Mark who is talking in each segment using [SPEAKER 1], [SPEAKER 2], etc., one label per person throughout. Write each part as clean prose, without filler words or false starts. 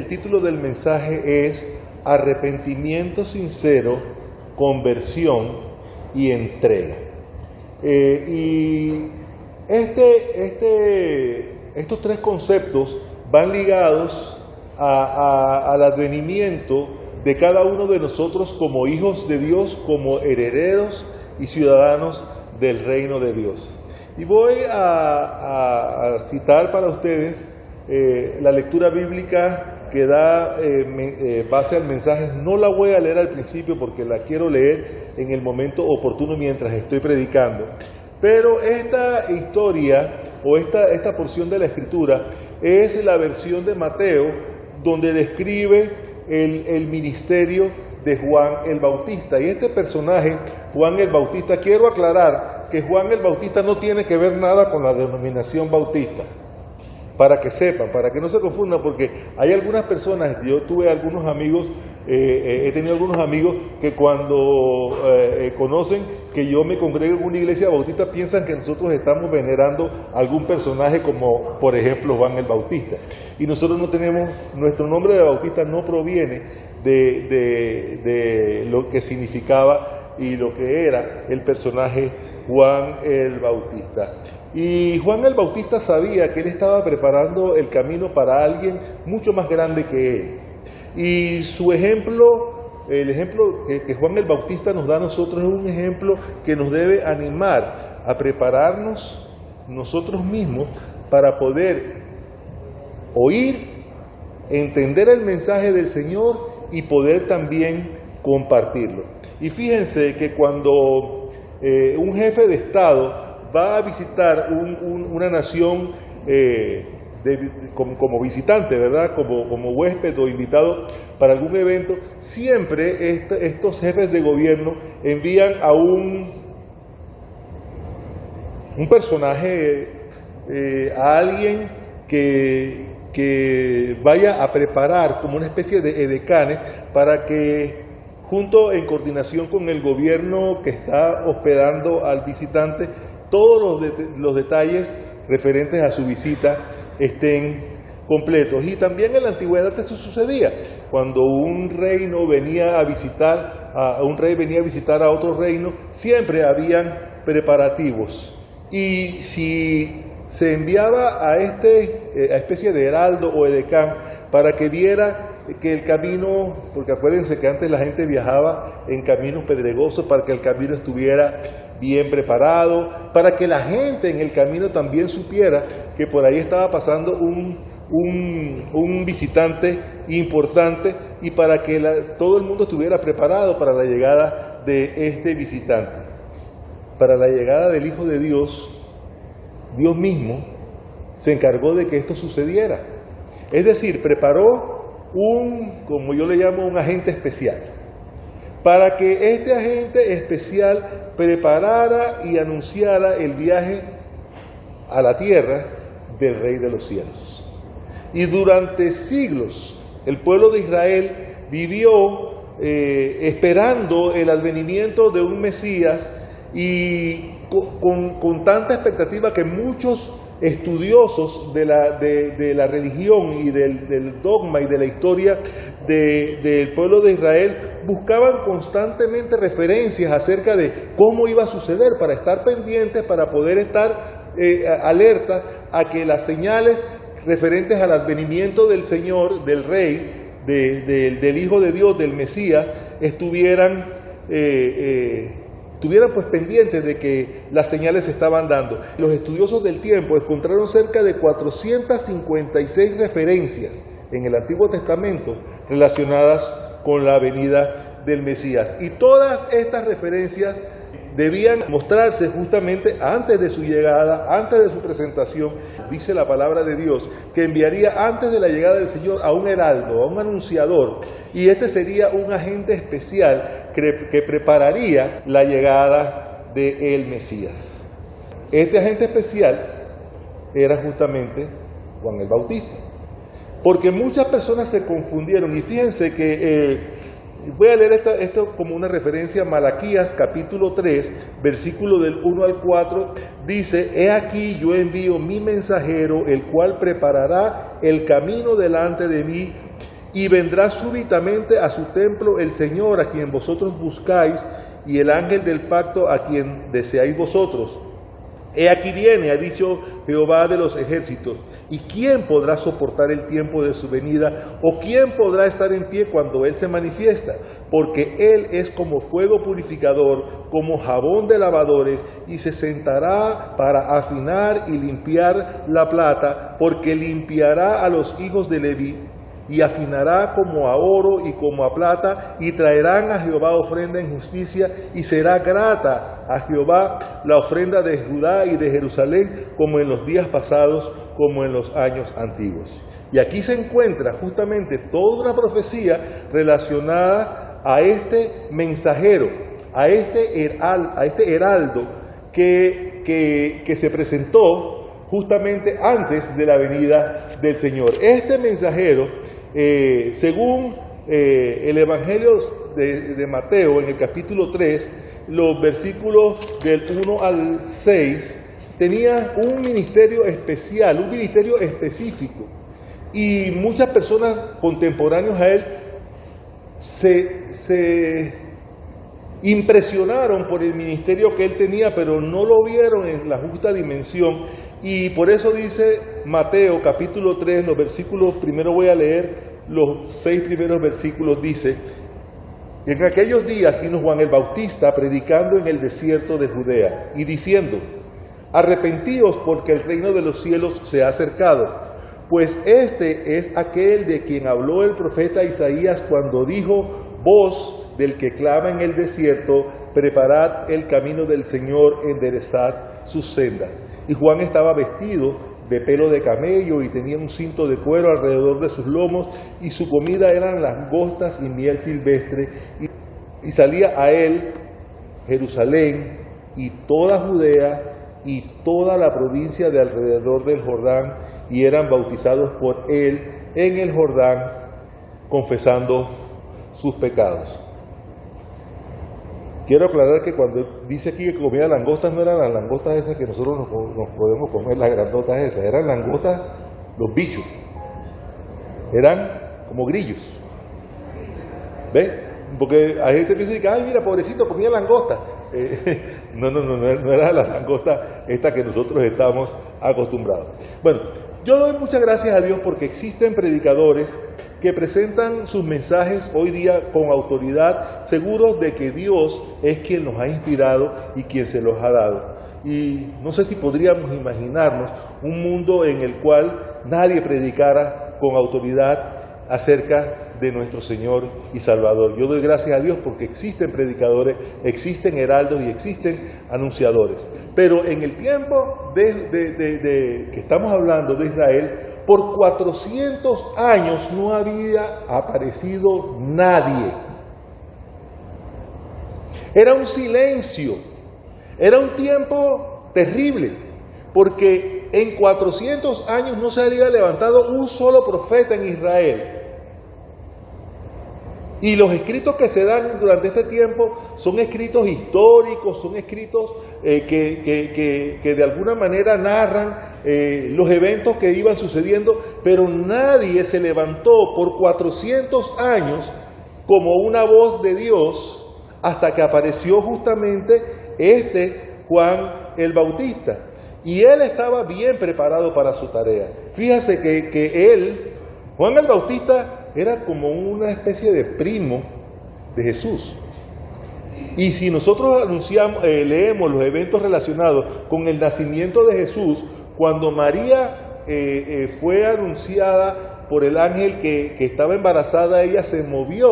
[SPEAKER 1] el título del mensaje es Arrepentimiento sincero, conversión y entrega. Y estos tres conceptos van ligados al advenimiento de cada uno de nosotros como hijos de Dios, como herederos y ciudadanos del reino de Dios. Y voy a citar para ustedes la lectura bíblica que da base al mensaje. No la voy a leer al principio porque la quiero leer en el momento oportuno mientras estoy predicando. Pero esta historia o esta porción de la Escritura es la versión de Mateo donde describe el ministerio de Juan el Bautista. Y este personaje, Juan el Bautista, quiero aclarar que Juan el Bautista no tiene que ver nada con la denominación bautista. Para que sepan, para que no se confundan, porque hay algunas personas, yo tuve algunos amigos, he tenido algunos amigos que cuando conocen que yo me congrego en una iglesia bautista, piensan que nosotros estamos venerando algún personaje como, por ejemplo, Juan el Bautista. Y nosotros no tenemos, nuestro nombre de bautista no proviene de lo que significaba y lo que era el personaje Juan el Bautista. Y Juan el Bautista sabía que él estaba preparando el camino para alguien mucho más grande que él. Y su ejemplo, el ejemplo que Juan el Bautista nos da a nosotros es un ejemplo que nos debe animar a prepararnos nosotros mismos para poder oír, entender el mensaje del Señor y poder también compartirlo. Y fíjense que cuando un jefe de Estado va a visitar una nación como visitante, ¿verdad? Como huésped o invitado para algún evento, siempre estos jefes de gobierno envían a un personaje, a alguien que vaya a preparar como una especie de edecanes para que, junto en coordinación con el gobierno que está hospedando al visitante, todos los detalles referentes a su visita estén completos. Y también en la antigüedad esto sucedía. Cuando un reino venía a visitar, un rey venía a visitar a otro reino, siempre habían preparativos. Y si se enviaba a especie de heraldo o edecán para que viera que el camino, porque acuérdense que antes la gente viajaba en caminos pedregosos, para que el camino estuviera bien preparado, para que la gente en el camino también supiera que por ahí estaba pasando un visitante importante y para que todo el mundo estuviera preparado para la llegada de este visitante. Para la llegada del Hijo de Dios, Dios mismo se encargó de que esto sucediera. Es decir, preparó como yo le llamo, un agente especial, para que este agente especial preparara y anunciara el viaje a la tierra del Rey de los cielos. Y durante siglos el pueblo de Israel vivió esperando el advenimiento de un Mesías y con tanta expectativa que muchos estudiosos de la religión y del dogma y de la historia del pueblo de Israel buscaban constantemente referencias acerca de cómo iba a suceder, para estar pendientes, para poder estar alertas a que las señales referentes al advenimiento del Señor, del Rey, del Hijo de Dios, del Mesías, estuvieran pues pendientes de que las señales se estaban dando. Los estudiosos del tiempo encontraron cerca de 456 referencias en el Antiguo Testamento relacionadas con la venida del Mesías. Y todas estas referencias debían mostrarse justamente antes de su llegada, antes de su presentación. Dice la palabra de Dios que enviaría antes de la llegada del Señor a un heraldo, a un anunciador, y este sería un agente especial que prepararía la llegada del Mesías. Este agente especial era justamente Juan el Bautista, porque muchas personas se confundieron. Y fíjense que voy a leer esto como una referencia a Malaquías capítulo 3, versículo del 1 al 4, dice: He aquí yo envío mi mensajero, el cual preparará el camino delante de mí. Y vendrá súbitamente a su templo el Señor, a quien vosotros buscáis, y el ángel del pacto, a quien deseáis vosotros. He aquí viene, ha dicho Jehová de los ejércitos. ¿Y quién podrá soportar el tiempo de su venida? ¿O quién podrá estar en pie cuando Él se manifiesta? Porque Él es como fuego purificador, como jabón de lavadores, y se sentará para afinar y limpiar la plata, porque limpiará a los hijos de Leví, y afinará como a oro y como a plata, y traerán a Jehová ofrenda en justicia, y será grata a Jehová la ofrenda de Judá y de Jerusalén, como en los días pasados, como en los años antiguos. Y aquí se encuentra justamente toda una profecía relacionada a este mensajero, a este heraldo que se presentó justamente antes de la venida del Señor. Este mensajero, según el Evangelio de Mateo, en el capítulo 3, los versículos del 1 al 6, tenía un ministerio especial, un ministerio específico. Y muchas personas contemporáneas a él se impresionaron por el ministerio que él tenía, pero no lo vieron en la justa dimensión. Y por eso dice Mateo capítulo 3, los versículos, primero voy a leer los 6 primeros versículos, dice: en aquellos días vino Juan el Bautista predicando en el desierto de Judea y diciendo: arrepentíos, porque el reino de los cielos se ha acercado. Pues este es aquel de quien habló el profeta Isaías cuando dijo: voz del que clama en el desierto, preparad el camino del Señor, enderezad sus sendas. Y Juan estaba vestido de pelo de camello y tenía un cinto de cuero alrededor de sus lomos, y su comida eran langostas y miel silvestre, y salía a él Jerusalén y toda Judea y toda la provincia de alrededor del Jordán, y eran bautizados por él en el Jordán, confesando sus pecados. Quiero aclarar que cuando dice aquí que comía langostas, no eran las langostas esas que nosotros nos podemos comer, las grandotas esas, eran langostas, los bichos, eran como grillos. ¿Ves? Porque hay gente que dice, ay, mira, pobrecito, comía langosta. No era la langosta esta que nosotros estamos acostumbrados. Bueno, yo doy muchas gracias a Dios porque existen predicadores que presentan sus mensajes hoy día con autoridad, seguros de que Dios es quien los ha inspirado y quien se los ha dado. Y no sé si podríamos imaginarnos un mundo en el cual nadie predicara con autoridad acerca de nuestro Señor y Salvador. Yo doy gracias a Dios porque existen predicadores, existen heraldos y existen anunciadores. Pero en el tiempo que estamos hablando de Israel, por 400 años no había aparecido nadie. Era un silencio, era un tiempo terrible, porque en 400 años no se había levantado un solo profeta en Israel. Y los escritos que se dan durante este tiempo son escritos históricos, son escritos que de alguna manera narran los eventos que iban sucediendo, pero nadie se levantó por 400 años como una voz de Dios hasta que apareció justamente Juan el Bautista. Y él estaba bien preparado para su tarea. Fíjase que Juan el Bautista, era como una especie de primo de Jesús. Y si nosotros leemos los eventos relacionados con el nacimiento de Jesús, cuando María fue anunciada por el ángel que estaba embarazada, ella se movió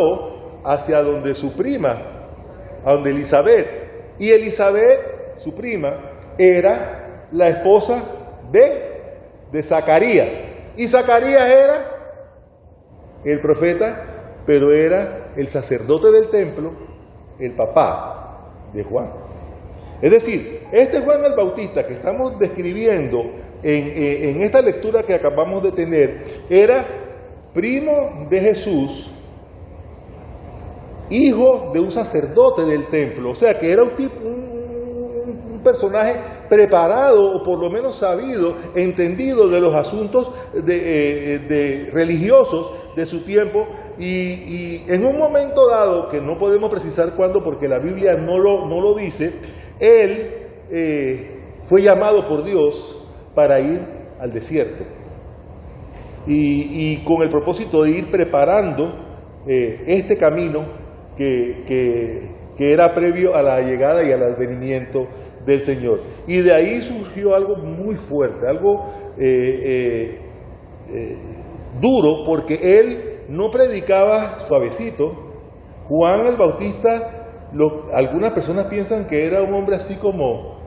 [SPEAKER 1] hacia donde su prima, a donde Elizabeth. Y Elizabeth, su prima, era la esposa de Zacarías. Y Zacarías era el profeta, pero era el sacerdote del templo, el papá de Juan. Es decir, Juan el Bautista que estamos describiendo en esta lectura que acabamos de tener, era primo de Jesús, hijo de un sacerdote del templo, o sea que era un personaje preparado, o por lo menos sabido, entendido de los asuntos religiosos de su tiempo, y en un momento dado, que no podemos precisar cuándo porque la Biblia no lo dice, él fue llamado por Dios para ir al desierto, y con el propósito de ir preparando este camino que era previo a la llegada y al advenimiento del Señor. Y de ahí surgió algo muy fuerte, algo duro, porque él no predicaba suavecito. Juan el Bautista, algunas personas piensan que era un hombre así como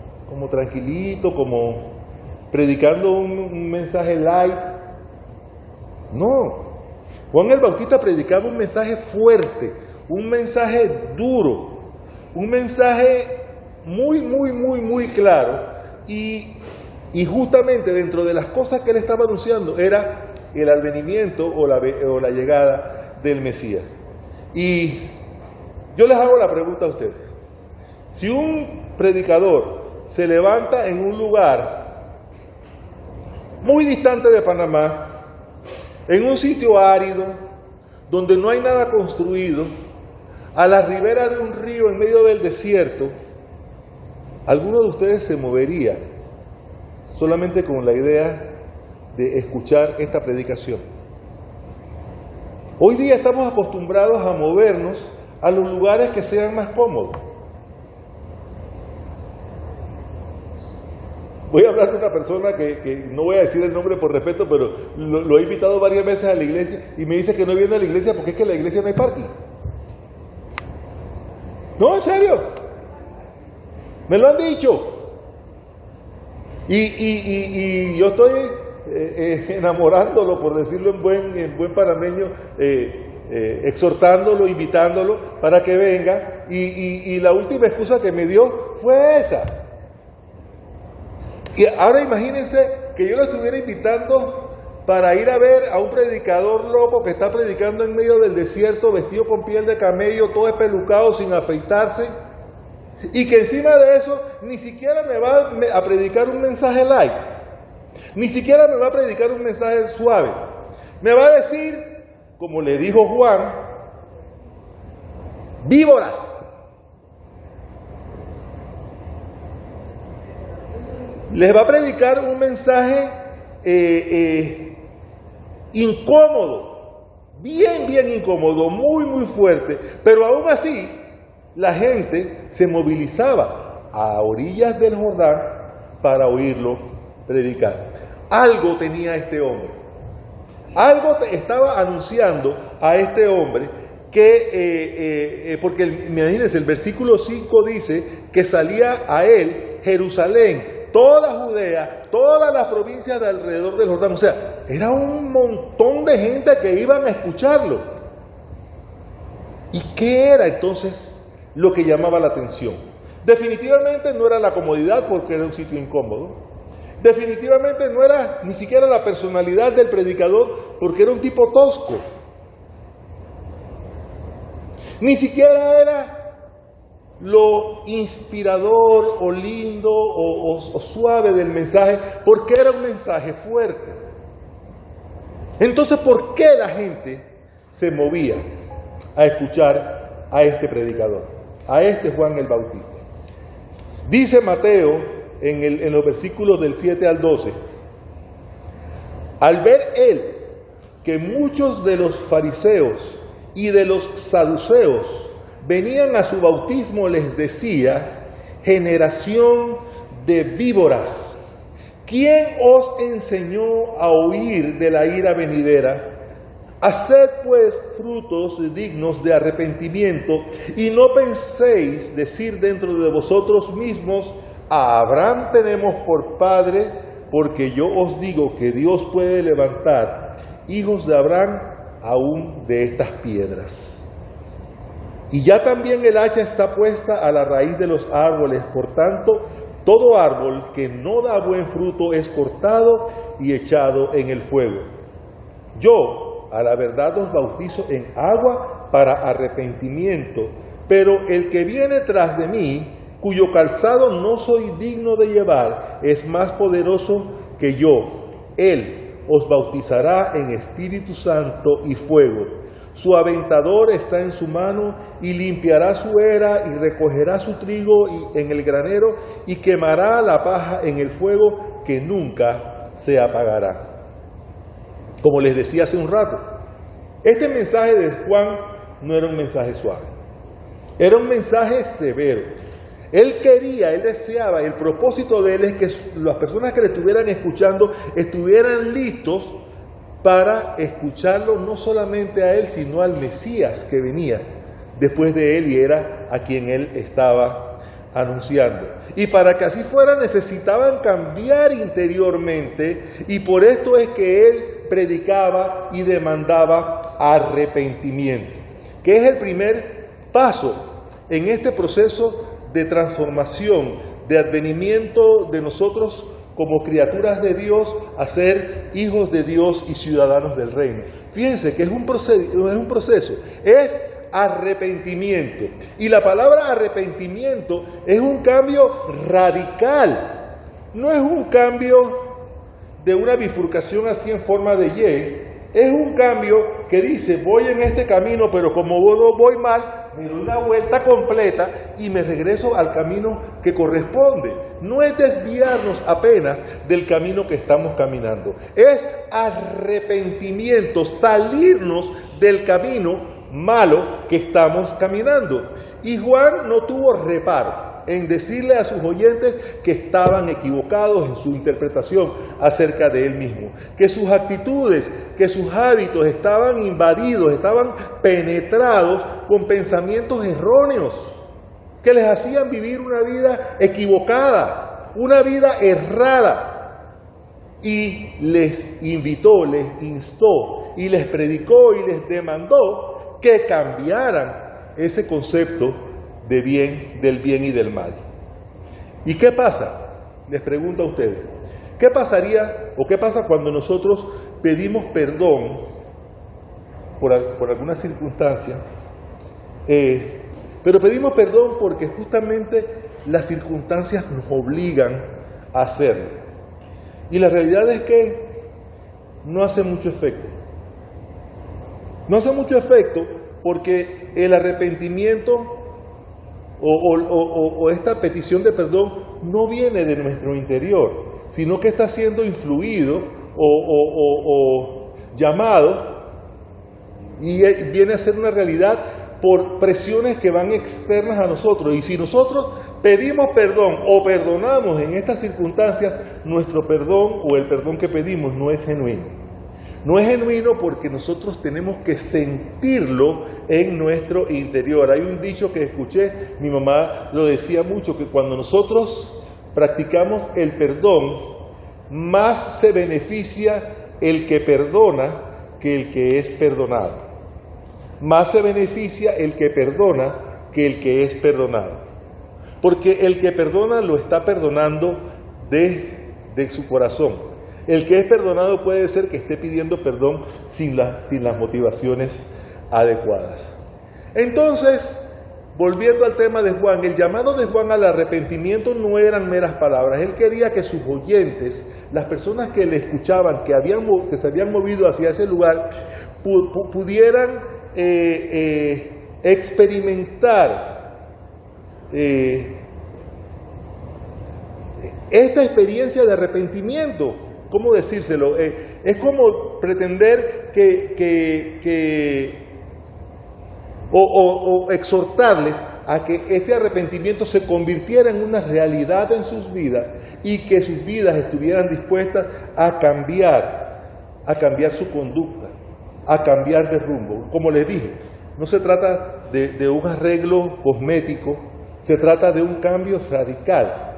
[SPEAKER 1] tranquilito, como predicando un mensaje light. No, Juan el Bautista predicaba un mensaje fuerte, un mensaje duro, un mensaje muy claro, y justamente dentro de las cosas que él estaba anunciando era el advenimiento o la llegada del Mesías. Y yo les hago la pregunta a ustedes: si un predicador se levanta en un lugar muy distante de Panamá, en un sitio árido, donde no hay nada construido, a la ribera de un río en medio del desierto, ¿alguno de ustedes se movería solamente con la idea de escuchar esta predicación? Hoy día estamos acostumbrados a movernos a los lugares que sean más cómodos. Voy a hablar de una persona que no voy a decir el nombre por respeto, pero lo he invitado varias veces a la iglesia y me dice que no viene a la iglesia porque es que en la iglesia no hay parking. No, en serio. Me lo han dicho. Y yo estoy enamorándolo, por decirlo en buen panameño, exhortándolo, invitándolo para que venga. Y la última excusa que me dio fue esa. Y ahora imagínense que yo lo estuviera invitando para ir a ver a un predicador loco que está predicando en medio del desierto, vestido con piel de camello, todo espelucado, sin afeitarse, y que encima de eso ni siquiera me va a predicar un mensaje light, ni siquiera me va a predicar un mensaje suave. Me va a decir, como le dijo Juan, víboras. Les va a predicar un mensaje incómodo, bien incómodo, muy fuerte, pero aún así la gente se movilizaba a orillas del Jordán para oírlo predicar. Algo tenía este hombre, algo estaba anunciando a este hombre que, porque imagínense, el versículo 5 dice que salía a él Jerusalén, toda Judea, todas las provincias de alrededor del Jordán. O sea, era un montón de gente que iban a escucharlo. ¿Y qué era entonces lo que llamaba la atención? Definitivamente no era la comodidad, porque era un sitio incómodo. Definitivamente no era ni siquiera la personalidad del predicador, porque era un tipo tosco. Ni siquiera era lo inspirador o lindo o suave del mensaje, porque era un mensaje fuerte. Entonces, ¿por qué la gente se movía a escuchar a este predicador, a este Juan el Bautista? Dice Mateo en los versículos del 7 al 12: al ver él que muchos de los fariseos y de los saduceos venían a su bautismo, les decía: generación de víboras, ¿quién os enseñó a huir de la ira venidera? Haced pues frutos dignos de arrepentimiento, y no penséis decir dentro de vosotros mismos: a Abraham tenemos por padre, porque yo os digo que Dios puede levantar hijos de Abraham aún de estas piedras. Y ya también el hacha está puesta a la raíz de los árboles, por tanto, todo árbol que no da buen fruto es cortado y echado en el fuego. Yo, a la verdad, os bautizo en agua para arrepentimiento, pero el que viene tras de mí, cuyo calzado no soy digno de llevar, es más poderoso que yo. Él os bautizará en Espíritu Santo y fuego. Su aventador está en su mano y limpiará su era y recogerá su trigo en el granero y quemará la paja en el fuego que nunca se apagará. Como les decía hace un rato, este mensaje de Juan no era un mensaje suave, era un mensaje severo. Él quería, él deseaba, el propósito de él es que las personas que le estuvieran escuchando estuvieran listos para escucharlo no solamente a él, sino al Mesías que venía después de él y era a quien él estaba anunciando. Y para que así fuera necesitaban cambiar interiormente, y por esto es que él predicaba y demandaba arrepentimiento, que es el primer paso en este proceso de transformación, de advenimiento de nosotros como criaturas de Dios a ser hijos de Dios y ciudadanos del reino. Fíjense que es un proceso, es arrepentimiento. Y la palabra arrepentimiento es un cambio radical, no es un cambio de una bifurcación así en forma de Y, es un cambio que dice, voy en este camino, pero como voy mal, me doy una vuelta completa y me regreso al camino que corresponde. No es desviarnos apenas del camino que estamos caminando, es arrepentimiento, salirnos del camino malo que estamos caminando. Y Juan no tuvo reparo en decirle a sus oyentes que estaban equivocados en su interpretación acerca de él mismo, que sus actitudes, que sus hábitos estaban invadidos, estaban penetrados con pensamientos erróneos, que les hacían vivir una vida equivocada, una vida errada. Y les invitó, les instó y les predicó y les demandó que cambiaran ese concepto de bien, del bien y del mal. ¿Y qué pasa? Les pregunto a ustedes, ¿qué pasaría o qué pasa cuando nosotros pedimos perdón por alguna circunstancia? Pero pedimos perdón porque justamente las circunstancias nos obligan a hacerlo. Y la realidad es que no hace mucho efecto. No hace mucho efecto porque el arrepentimiento o esta petición de perdón no viene de nuestro interior, sino que está siendo influido o llamado y viene a ser una realidad por presiones que van externas a nosotros. Y si nosotros pedimos perdón o perdonamos en estas circunstancias, nuestro perdón o el perdón que pedimos no es genuino. No es genuino porque nosotros tenemos que sentirlo en nuestro interior. Hay un dicho que escuché, mi mamá lo decía mucho, que cuando nosotros practicamos el perdón, más se beneficia el que perdona que el que es perdonado. Más se beneficia el que perdona que el que es perdonado. Porque el que perdona lo está perdonando de su corazón. El que es perdonado puede ser que esté pidiendo perdón sin las motivaciones adecuadas. Entonces, volviendo al tema de Juan, el llamado de Juan al arrepentimiento no eran meras palabras. Él quería que sus oyentes, las personas que le escuchaban, que se habían movido hacia ese lugar, pudieran experimentar esta experiencia de arrepentimiento. ¿Cómo decírselo? Es como pretender o exhortarles a que este arrepentimiento se convirtiera en una realidad en sus vidas y que sus vidas estuvieran dispuestas a cambiar su conducta, a cambiar de rumbo. Como les dije, no se trata de un arreglo cosmético, se trata de un cambio radical,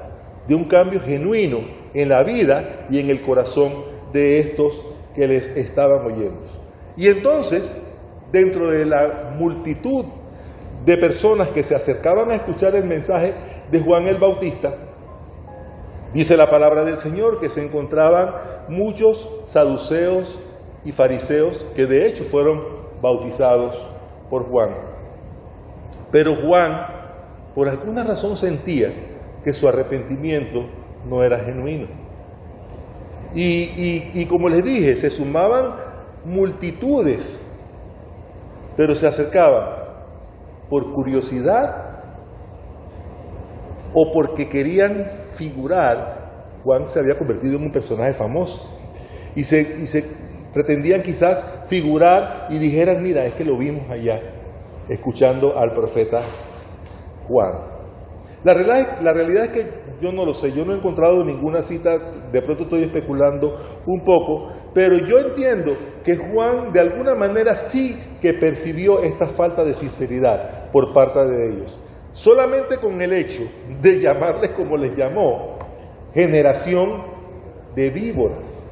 [SPEAKER 1] de un cambio genuino en la vida y en el corazón de estos que les estaban oyendo. Y entonces, dentro de la multitud de personas que se acercaban a escuchar el mensaje de Juan el Bautista, dice la palabra del Señor que se encontraban muchos saduceos y fariseos que de hecho fueron bautizados por Juan. Pero Juan, por alguna razón, sentía que su arrepentimiento no era genuino. Y como les dije, se sumaban multitudes, pero se acercaban por curiosidad o porque querían figurar. Juan se había convertido en un personaje famoso y se pretendían quizás figurar y dijeran, mira, es que lo vimos allá, escuchando al profeta Juan. La realidad es que yo no lo sé, yo no he encontrado ninguna cita, de pronto estoy especulando un poco, pero yo entiendo que Juan de alguna manera sí que percibió esta falta de sinceridad por parte de ellos. Solamente con el hecho de llamarles como les llamó, generación de víboras.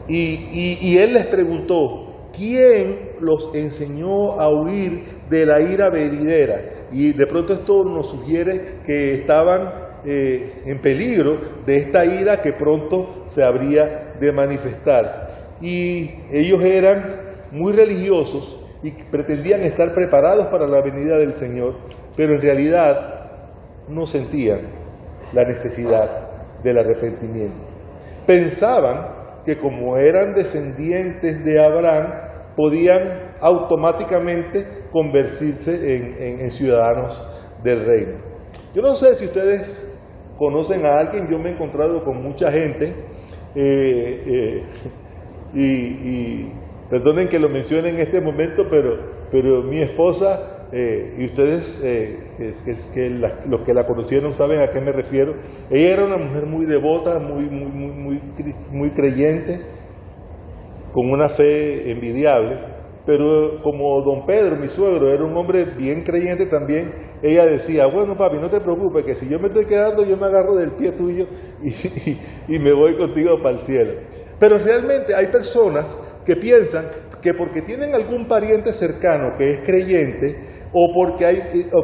[SPEAKER 1] Y él les preguntó, ¿quién los enseñó a huir de la ira venidera? Y de pronto esto nos sugiere que estaban en peligro de esta ira que pronto se habría de manifestar. Y ellos eran muy religiosos y pretendían estar preparados para la venida del Señor, pero en realidad no sentían la necesidad del arrepentimiento. Pensaban que como eran descendientes de Abraham, podían automáticamente convertirse en ciudadanos del reino. Yo no sé si ustedes conocen a alguien, yo me he encontrado con mucha gente, y perdonen que lo mencione en este momento, pero mi esposa, y ustedes los que la conocieron saben a qué me refiero, ella era una mujer muy devota, muy creyente, con una fe envidiable, pero como don Pedro, mi suegro, era un hombre bien creyente también, ella decía, bueno papi, no te preocupes, que si yo me estoy quedando, yo me agarro del pie tuyo y me voy contigo para el cielo. Pero realmente hay personas que piensan que porque tienen algún pariente cercano que es creyente, o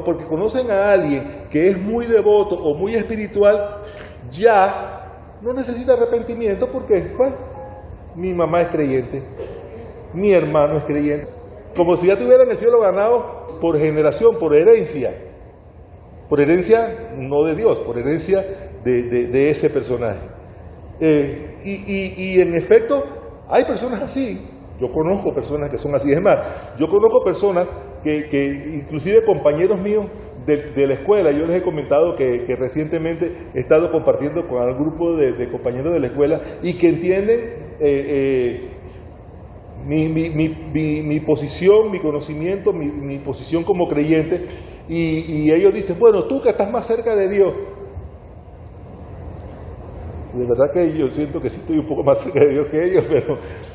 [SPEAKER 1] porque conocen a alguien que es muy devoto o muy espiritual, ya no necesita arrepentimiento porque, bueno, mi mamá es creyente, mi hermano es creyente. Como si ya tuvieran el cielo ganado por generación, por herencia no de Dios, por herencia de ese personaje. Y en efecto, hay personas así. Yo conozco personas que son así. Es más, yo conozco personas que inclusive compañeros míos de la escuela, yo les he comentado que recientemente he estado compartiendo con un grupo de compañeros de la escuela y que entienden mi posición, mi conocimiento, mi posición como creyente, y ellos dicen, bueno, tú que estás más cerca de Dios. De verdad que yo siento que sí estoy un poco más cerca de Dios que ellos,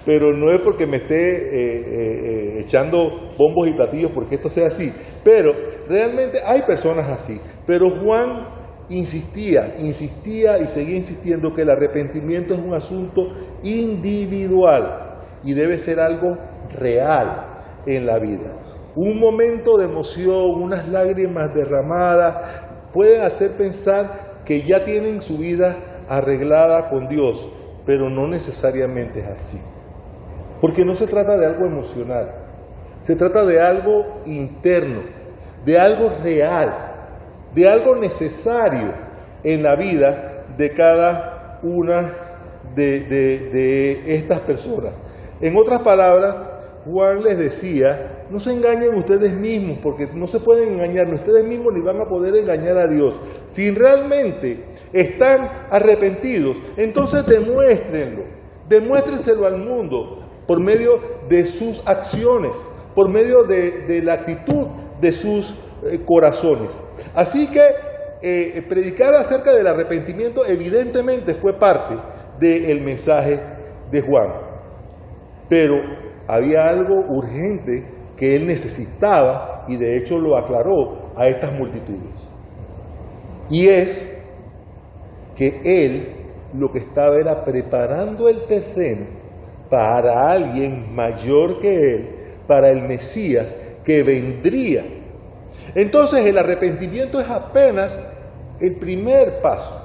[SPEAKER 1] pero no es porque me esté echando bombos y platillos porque esto sea así. Pero realmente hay personas así. Pero Juan insistía y seguía insistiendo que el arrepentimiento es un asunto individual y debe ser algo real en la vida. Un momento de emoción, unas lágrimas derramadas, pueden hacer pensar que ya tienen su vida arreglada con Dios, pero no necesariamente es así. Porque no se trata de algo emocional, se trata de algo interno, de algo real, de algo necesario en la vida de cada una de estas personas. En otras palabras, Juan les decía, no se engañen ustedes mismos, porque no se pueden engañar ustedes mismos ni van a poder engañar a Dios. Si realmente están arrepentidos, entonces demuéstrenselo al mundo por medio de sus acciones, por medio de la actitud de sus corazones. Así que predicar acerca del arrepentimiento evidentemente fue parte del mensaje de Juan, pero había algo urgente que él necesitaba y de hecho lo aclaró a estas multitudes, y es que él lo que estaba era preparando el terreno para alguien mayor que él, para el Mesías que vendría. Entonces el arrepentimiento es apenas el primer paso.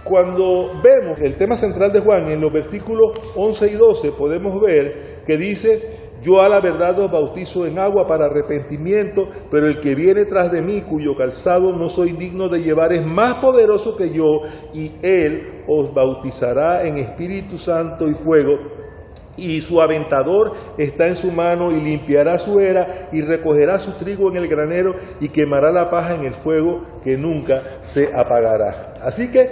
[SPEAKER 1] Cuando vemos el tema central de Juan en los versículos 11 y 12 podemos ver que dice yo a la verdad os bautizo en agua para arrepentimiento, pero el que viene tras de mí, cuyo calzado no soy digno de llevar, es más poderoso que yo, y él os bautizará en Espíritu Santo y fuego, y su aventador está en su mano, y limpiará su era, y recogerá su trigo en el granero, y quemará la paja en el fuego que nunca se apagará. Así que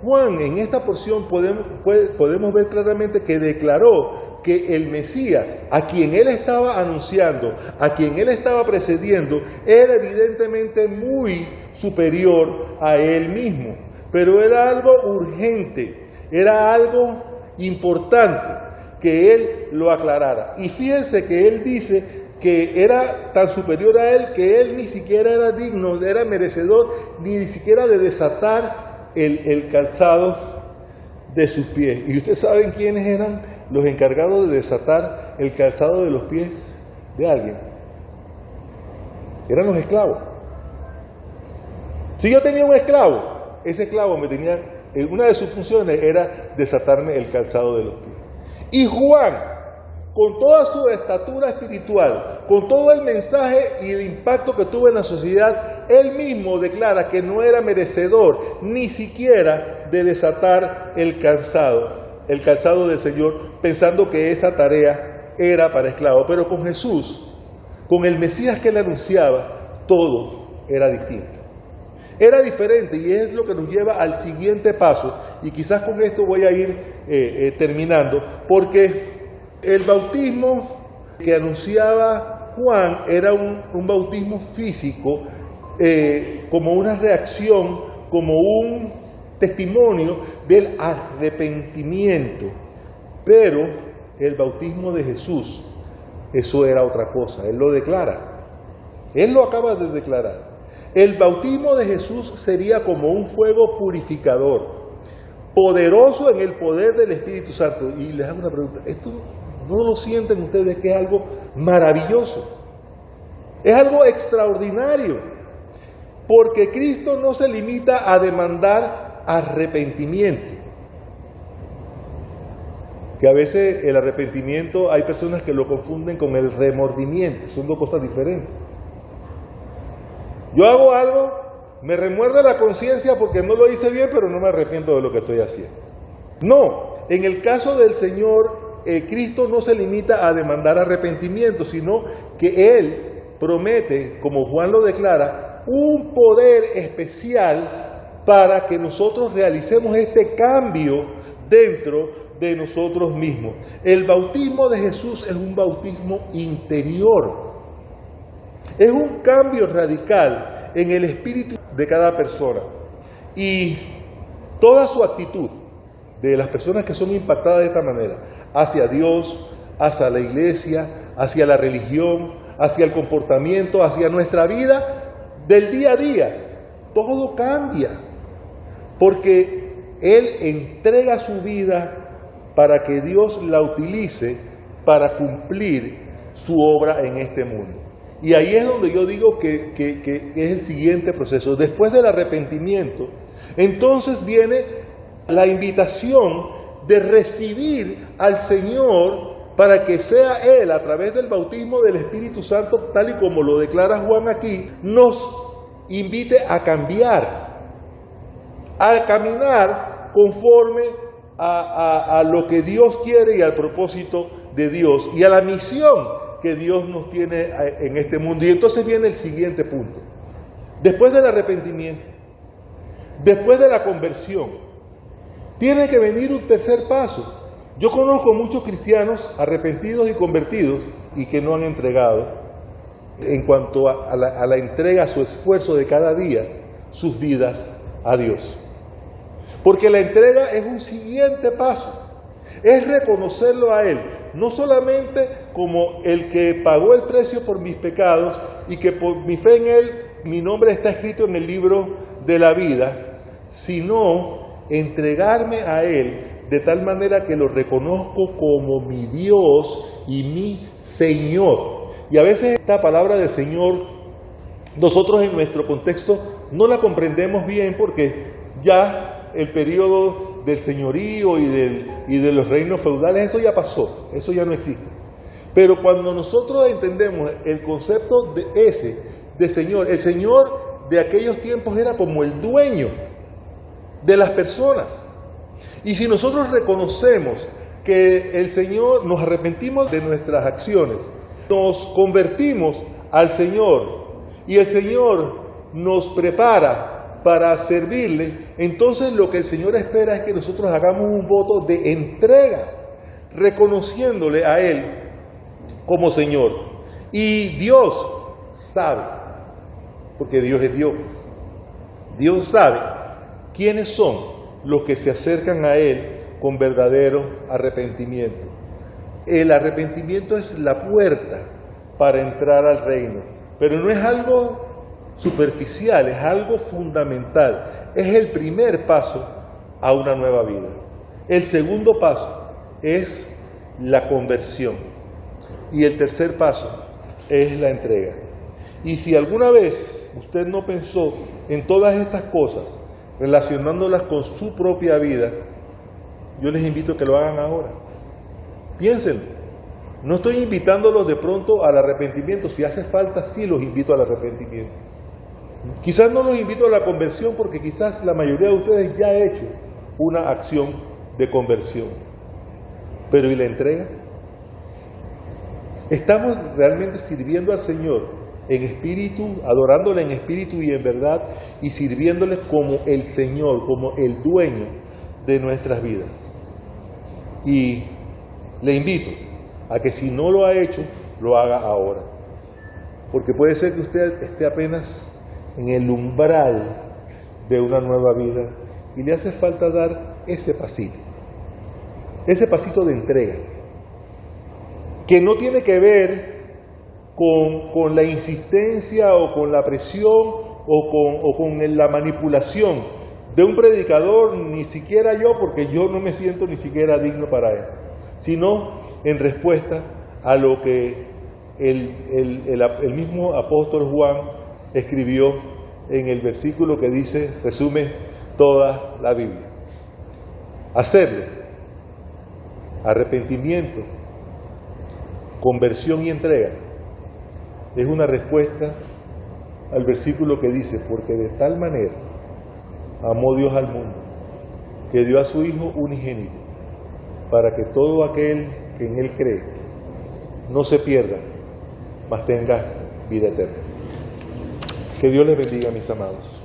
[SPEAKER 1] Juan, en esta porción podemos ver claramente que declaró que el Mesías, a quien él estaba anunciando, a quien él estaba precediendo, era evidentemente muy superior a él mismo. Pero era algo urgente, era algo importante que él lo aclarara. Y fíjense que él dice que era tan superior a él que él ni siquiera era digno, era merecedor ni siquiera de desatar el calzado de sus pies. ¿Y ustedes saben quiénes eran los encargados de desatar el calzado de los pies de alguien? Eran los esclavos. Si yo tenía un esclavo, ese esclavo una de sus funciones era desatarme el calzado de los pies. Y Juan, con toda su estatura espiritual, con todo el mensaje y el impacto que tuvo en la sociedad, él mismo declara que no era merecedor ni siquiera de desatar el calzado del Señor, pensando que esa tarea era para esclavos. Pero con Jesús, con el Mesías que él anunciaba, todo era distinto. Era diferente, y es lo que nos lleva al siguiente paso, y quizás con esto voy a ir terminando, porque el bautismo que anunciaba Juan era un bautismo físico, como una reacción, como un testimonio del arrepentimiento. Pero el bautismo de Jesús, eso era otra cosa. Él lo declara. Él lo acaba de declarar. El bautismo de Jesús sería como un fuego purificador, poderoso en el poder del Espíritu Santo. Y les hago una pregunta. ¿Esto no lo sienten ustedes que es algo maravilloso? Es algo extraordinario. Porque Cristo no se limita a demandar arrepentimiento. Que a veces el arrepentimiento hay personas que lo confunden con el remordimiento. Son dos cosas diferentes. Yo hago algo, me remuerde la conciencia porque no lo hice bien, pero no me arrepiento de lo que estoy haciendo. No, en el caso del Señor, Cristo no se limita a demandar arrepentimiento, sino que Él promete, como Juan lo declara, un poder especial para que nosotros realicemos este cambio dentro de nosotros mismos. El bautismo de Jesús es un bautismo interior. Es un cambio radical en el espíritu de cada persona. Y toda su actitud de las personas que son impactadas de esta manera, hacia Dios, hacia la iglesia, hacia la religión, hacia el comportamiento, hacia nuestra vida del día a día, todo cambia. Porque Él entrega su vida para que Dios la utilice para cumplir su obra en este mundo. Y ahí es donde yo digo que es el siguiente proceso. Después del arrepentimiento, entonces viene la invitación de recibir al Señor para que sea Él, a través del bautismo del Espíritu Santo, tal y como lo declara Juan aquí, nos invite a cambiar, a caminar conforme a lo que Dios quiere y al propósito de Dios y a la misión que Dios nos tiene en este mundo. Y entonces viene el siguiente punto. Después del arrepentimiento, después de la conversión, tiene que venir un tercer paso. Yo conozco muchos cristianos arrepentidos y convertidos y que no han entregado, en cuanto a la entrega, a su esfuerzo de cada día, sus vidas a Dios. Porque la entrega es un siguiente paso. Es reconocerlo a Él, no solamente como el que pagó el precio por mis pecados y que por mi fe en Él, mi nombre está escrito en el libro de la vida, sino entregarme a Él de tal manera que lo reconozco como mi Dios y mi Señor. Y a veces esta palabra de Señor, nosotros en nuestro contexto no la comprendemos bien porque ya el periodo del señorío y de los reinos feudales, eso ya pasó, eso ya no existe. Pero cuando nosotros entendemos el concepto de Señor, el Señor de aquellos tiempos era como el dueño de las personas. Y si nosotros reconocemos que el Señor, nos arrepentimos de nuestras acciones, nos convertimos al Señor y el Señor nos prepara para servirle, entonces lo que el Señor espera es que nosotros hagamos un voto de entrega, reconociéndole a Él como Señor. Y Dios sabe, porque Dios es Dios, Dios sabe quiénes son los que se acercan a Él con verdadero arrepentimiento. El arrepentimiento es la puerta para entrar al reino, pero no es algo superficial, es algo fundamental. Es el primer paso a una nueva vida. El segundo paso es la conversión. Y el tercer paso es la entrega. Y si alguna vez usted no pensó en todas estas cosas, relacionándolas con su propia vida, yo les invito a que lo hagan ahora. Piénsenlo. No estoy invitándolos de pronto al arrepentimiento. Si hace falta, sí los invito al arrepentimiento. Quizás no los invito a la conversión porque quizás la mayoría de ustedes ya ha hecho una acción de conversión. Pero ¿y la entrega? ¿Estamos realmente sirviendo al Señor en espíritu, adorándole en espíritu y en verdad, y sirviéndole como el Señor, como el dueño de nuestras vidas? Y le invito a que si no lo ha hecho, lo haga ahora. Porque puede ser que usted esté apenas en el umbral de una nueva vida y le hace falta dar ese pasito de entrega, que no tiene que ver con la insistencia o con la presión o con la manipulación de un predicador, ni siquiera yo, porque yo no me siento ni siquiera digno para él, sino en respuesta a lo que el mismo apóstol Juan escribió en el versículo que dice, resume toda la Biblia. Hacerle arrepentimiento, conversión y entrega es una respuesta al versículo que dice, porque de tal manera amó Dios al mundo, que dio a su Hijo unigénito, para que todo aquel que en Él cree no se pierda, mas tenga vida eterna. Que Dios les bendiga, mis amados.